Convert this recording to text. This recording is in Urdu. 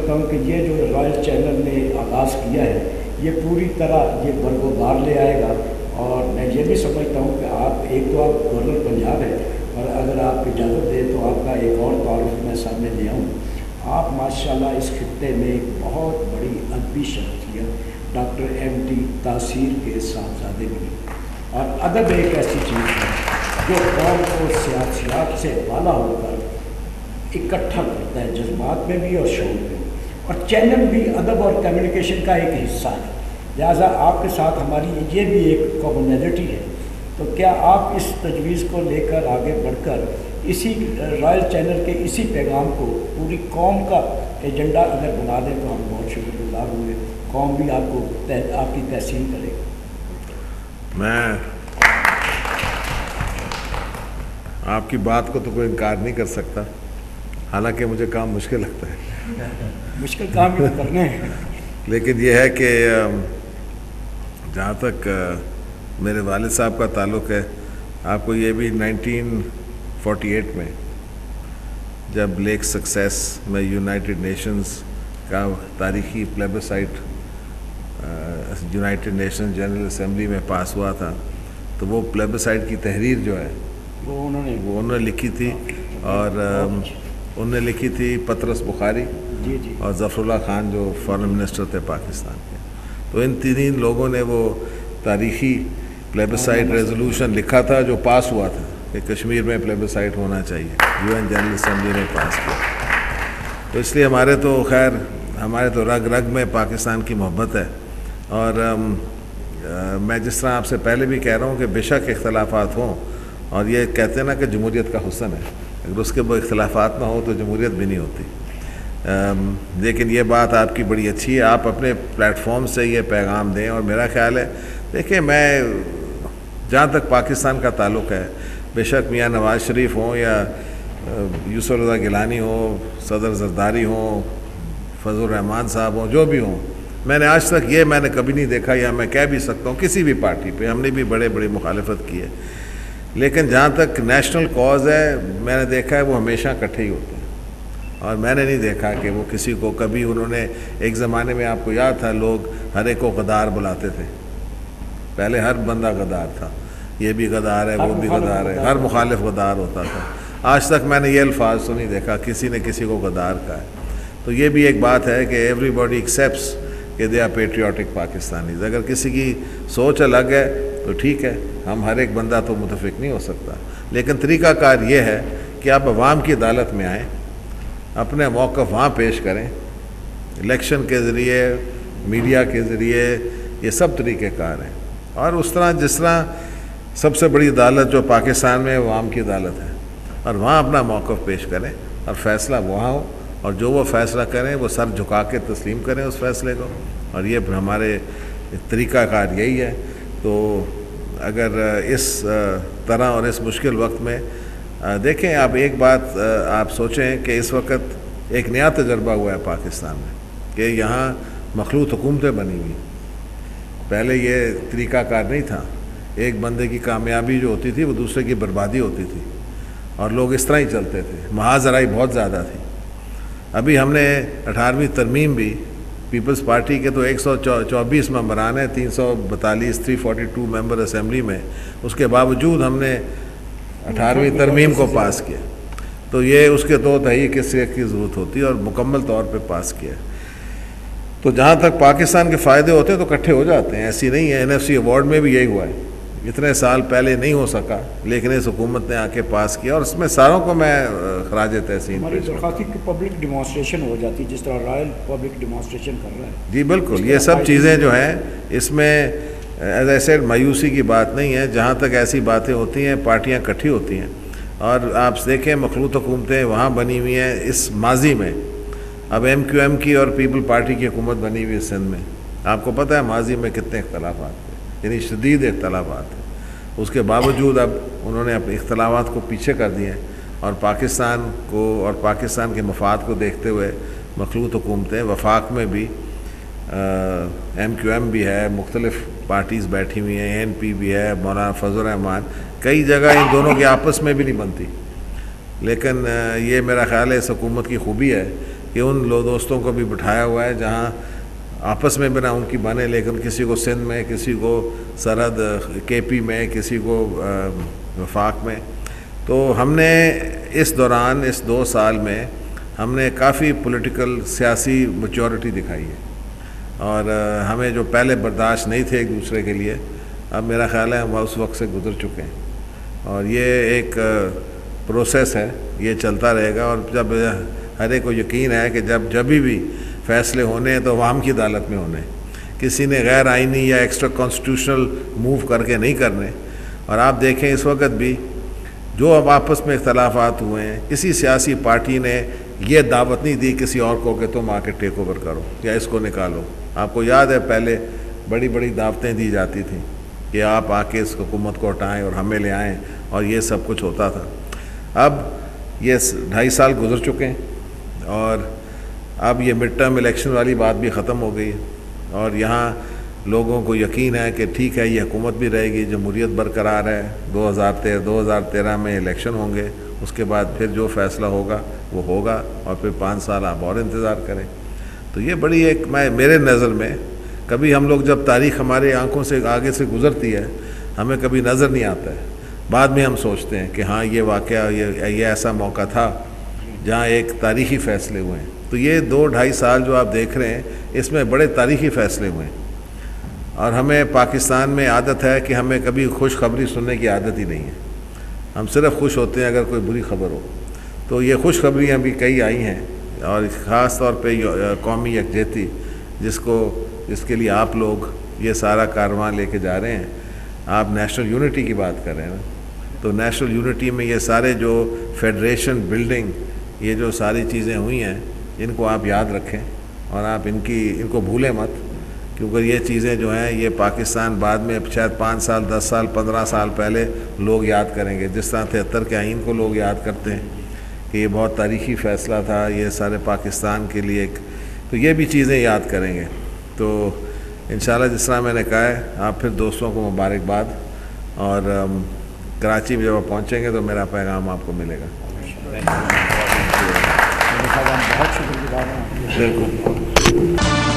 سمجھتا ہوں کہ یہ جو رائل چینل نے آغاز کیا ہے یہ پوری طرح یہ برگزار لے آئے گا، اور میں یہ بھی سمجھتا ہوں کہ آپ ایک تو آپ گورنر پنجاب ہیں، اور اگر آپ اجازت دیں تو آپ کا ایک اور تعارف میں سامنے لے آؤں۔ آپ ماشاءاللہ اس خطے میں ایک بہت بڑی ادبی شخصیت ڈاکٹر ایم ٹی تاثیر کے صاحبزادے بنی، اور ادب ایک ایسی چیز ہے جو قوم کو سیاست سے بالا ہو کر اکٹھا کرتا ہے، جذبات میں بھی اور شعور میں، اور چینل بھی ادب اور کمیونیکیشن کا ایک حصہ ہے، لہٰذا آپ کے ساتھ ہماری یہ بھی ایک کامنلٹی ہے۔ تو کیا آپ اس تجویز کو لے کر آگے بڑھ کر اسی رائل چینل کے اسی پیغام کو پوری قوم کا ایجنڈا اگر بنا دیں تو ہم بہت شکر گزار ہوئے، قوم بھی آپ کی تحسین کرے گی۔ میں آپ کی بات کو تو کوئی انکار نہیں کر سکتا، حالانکہ مجھے کام مشکل لگتا ہے، مشکل کام ہی کرنے ہیں، لیکن یہ ہے کہ جہاں تک میرے والد صاحب کا تعلق ہے، آپ کو یہ بھی 1948 میں جب لیک سکسیس میں یونائٹڈ نیشنز کا تاریخی پلیبسائٹ یونائٹڈ نیشنز جنرل اسمبلی میں پاس ہوا تھا، تو وہ پلیبسائٹ کی تحریر جو ہے وہ انہوں نے لکھی تھی، اور انہوں نے لکھی تھی پطرس بخاری اور ظفر اللہ خان جو فارن منسٹر تھے پاکستان کے۔ تو ان تین لوگوں نے وہ تاریخی پلیبسائٹ ریزولوشن لکھا تھا جو پاس ہوا تھا کہ کشمیر میں پلیبسائٹ ہونا چاہیے، یو این جنرل اسمبلی نے پاس کیا۔ تو اس لیے ہمارے تو رگ رگ میں پاکستان کی محبت ہے، اور میں جس طرح آپ سے پہلے بھی کہہ رہا ہوں کہ بے شک اختلافات ہوں، اور یہ کہتے ہیں نا کہ جمہوریت کا حسن ہے، اگر اس کے وہ اختلافات نہ ہوں تو جمہوریت بھی نہیں ہوتی۔ لیکن یہ بات آپ کی بڑی اچھی ہے، آپ اپنے پلیٹ فارم سے یہ پیغام دیں، اور میرا خیال ہے دیکھیں، میں جہاں تک پاکستان کا تعلق ہے، بے شک میاں نواز شریف ہوں یا یوسف رضا گیلانی ہوں، صدر زرداری ہوں، فضل الرحمان صاحب ہوں، جو بھی ہوں، میں نے آج تک میں نے کبھی نہیں دیکھا، یا میں کہہ بھی سکتا ہوں کسی بھی پارٹی پہ ہم نے بھی بڑے مخالفت کی ہے، لیکن جہاں تک نیشنل کاز ہے میں نے دیکھا ہے وہ ہمیشہ اکٹھے ہی ہوتے ہیں، اور میں نے نہیں دیکھا کہ وہ کسی کو کبھی انہوں نے ایک زمانے میں آپ کو یاد تھا لوگ ہر ایک کو غدار بلاتے تھے، پہلے ہر بندہ غدار تھا، یہ بھی غدار ہے وہ بھی غدار ہے، ہر مخالف غدار ہوتا تھا، آج تک میں نے یہ الفاظ تو نہیں دیکھا کسی نے کسی کو غدار کہا ہے۔ تو یہ بھی ایک بات ہے کہ ایوری باڈی ایکسیپٹس کہ دے آر پیٹریوٹک پاکستانیز، اگر کسی کی سوچ الگ ہے تو ٹھیک ہے، ہم ہر ایک بندہ تو متفق نہیں ہو سکتا، لیکن طریقہ کار یہ ہے کہ آپ عوام کی عدالت میں آئیں، اپنے موقف وہاں پیش کریں، الیکشن کے ذریعے، میڈیا کے ذریعے، یہ سب طریقہ کار ہیں، اور اس طرح جس طرح سب سے بڑی عدالت جو پاکستان میں عوام کی عدالت ہے، اور وہاں اپنا موقف پیش کریں، اور فیصلہ وہاں ہو، اور جو وہ فیصلہ کریں وہ سر جھکا کے تسلیم کریں اس فیصلے کو، اور یہ ہمارے طریقہ کار یہی ہے۔ تو اگر اس طرح اور اس مشکل وقت میں دیکھیں، آپ ایک بات آپ سوچیں کہ اس وقت ایک نیا تجربہ ہوا ہے پاکستان میں کہ یہاں مخلوط حکومتیں بنی ہوئی، پہلے یہ طریقہ کار نہیں تھا، ایک بندے کی کامیابی جو ہوتی تھی وہ دوسرے کی بربادی ہوتی تھی، اور لوگ اس طرح ہی چلتے تھے، محاذرائی بہت زیادہ تھی۔ ابھی ہم نے 18ویں ترمیم بھی، پیپلز پارٹی کے تو 124 ممبران ہیں، 342 ممبر اسمبلی میں، اس کے باوجود ہم نے 18ویں ترمیم کو پاس کیا، تو یہ اس کے 2/3 حصے کی ضرورت ہوتی ہے، اور مکمل طور پہ پاس کیا۔ تو جہاں تک پاکستان کے فائدے ہوتے ہیں تو اکٹھے ہو جاتے ہیں، ایسی نہیں ہے، NFC ایوارڈ میں بھی یہی ہوا ہے، اتنے سال پہلے نہیں ہو سکا لیکن اس حکومت نے آ کے پاس کیا، اور اس میں ساروں کو میں خراج تحسین ہماری درخواست کی پبلک ڈیمانسٹریشن ہو جاتی ہے، جس طرح رائل پبلک ڈیمانسٹریشن کر رہا ہے۔ جی بالکل، یہ سب چیزیں جو ہیں اس میں ایز اے سیڈ مایوسی کی بات نہیں ہے، جہاں تک ایسی باتیں ہوتی ہیں پارٹیاں اکٹھی ہوتی ہیں، اور آپ دیکھیں مخلوط حکومتیں وہاں بنی ہوئی ہیں اس ماضی میں، اب MQM کی اور پیپل پارٹی کی حکومت بنی ہوئی ہے سندھ میں، آپ کو پتہ ہے ماضی میں کتنے اختلافات تھے، یعنی شدید اختلافات تھے، اس کے باوجود اب انہوں نے اپنے اختلافات کو پیچھے کر دیے ہیں، اور پاکستان کو اور پاکستان کے مفاد کو دیکھتے ہوئے مخلوط حکومتیں، وفاق میں بھی MQM بھی ہے، مختلف پارٹیز بیٹھی ہوئی ہیں، ANP بھی ہے، مولانا فضل الرحمان، کئی جگہ ان دونوں کے آپس میں بھی نہیں بنتی، لیکن یہ میرا خیال ہے اس حکومت کی خوبی ہے کہ کہ ان دوستوں کو بھی بٹھایا ہوا ہے جہاں آپس میں بنا ان کی بنے، لیکن کسی کو سندھ میں، کسی کو سرحد کے پی میں، کسی کو وفاق میں. تو ہم نے اس دوران اس 2 سال میں ہم نے کافی پولیٹیکل سیاسی میچورٹی دکھائی ہے، اور ہمیں جو پہلے برداشت نہیں تھے ایک دوسرے کے لیے، اب میرا خیال ہے ہم اس وقت سے گزر چکے ہیں. اور یہ ایک پروسیس ہے، یہ چلتا رہے گا. اور جب ہر ایک کو یقین ہے کہ جب بھی فیصلے ہونے ہیں تو عوام کی عدالت میں ہونے، کسی نے غیر آئینی یا ایکسٹرا کانسٹیٹیوشنل موو کر کے نہیں کرنے. اور آپ دیکھیں اس وقت بھی جو اب آپس میں اختلافات ہوئے ہیں، کسی سیاسی پارٹی نے یہ دعوت نہیں دی کسی اور کو کہ تم آ کے ٹیک اوور کرو یا اس کو نکالو. آپ کو یاد ہے پہلے بڑی بڑی دعوتیں دی جاتی تھیں کہ آپ آ کے اس حکومت کو ہٹائیں اور ہمیں لے آئیں، اور یہ سب کچھ ہوتا تھا. اب یہ 2.5 سال گزر چکے ہیں، اور اب یہ مڈ ٹرم الیکشن والی بات بھی ختم ہو گئی ہے، اور یہاں لوگوں کو یقین ہے کہ ٹھیک ہے یہ حکومت بھی رہے گی، جمہوریت برقرار ہے. 2013 میں الیکشن ہوں گے، اس کے بعد پھر جو فیصلہ ہوگا وہ ہوگا، اور پھر 5 سال آپ اور انتظار کریں. تو یہ بڑی ایک میرے نظر میں کبھی ہم لوگ جب تاریخ ہمارے آنکھوں سے آگے سے گزرتی ہے ہمیں کبھی نظر نہیں آتا ہے. بعد میں ہم سوچتے ہیں کہ ہاں یہ واقعہ یہ ایسا موقع تھا جہاں ایک تاریخی فیصلے ہوئے ہیں. تو یہ 2-2.5 سال جو آپ دیکھ رہے ہیں اس میں بڑے تاریخی فیصلے ہوئے ہیں. اور ہمیں پاکستان میں عادت ہے کہ ہمیں کبھی خوشخبری سننے کی عادت ہی نہیں ہے. ہم صرف خوش ہوتے ہیں اگر کوئی بری خبر ہو. تو یہ خوشخبریاں بھی کئی آئی ہیں، اور خاص طور پہ قومی یکجہتی جس کے لیے آپ لوگ یہ سارا کارواں لے کے جا رہے ہیں. آپ نیشنل یونٹی کی بات کر رہے ہیں نا، تو نیشنل یونٹی میں یہ سارے جو فیڈریشن بلڈنگ، یہ جو ساری چیزیں ہوئی ہیں ان کو آپ یاد رکھیں، اور آپ ان کو بھولیں مت، کیونکہ یہ چیزیں جو ہیں یہ پاکستان بعد میں شاید 5 سال 10 سال 15 سال پہلے لوگ یاد کریں گے. جس طرح 73 کے آئین کو لوگ یاد کرتے ہیں کہ یہ بہت تاریخی فیصلہ تھا یہ سارے پاکستان کے لیے تو یہ بھی چیزیں یاد کریں گے. تو انشاءاللہ جس طرح میں نے کہا ہے، آپ پھر دوستوں کو مبارکباد، اور کراچی میں جب آپ پہنچیں گے تو میرا پیغام آپ کو ملے گا. بہت شکریہ. بالکل.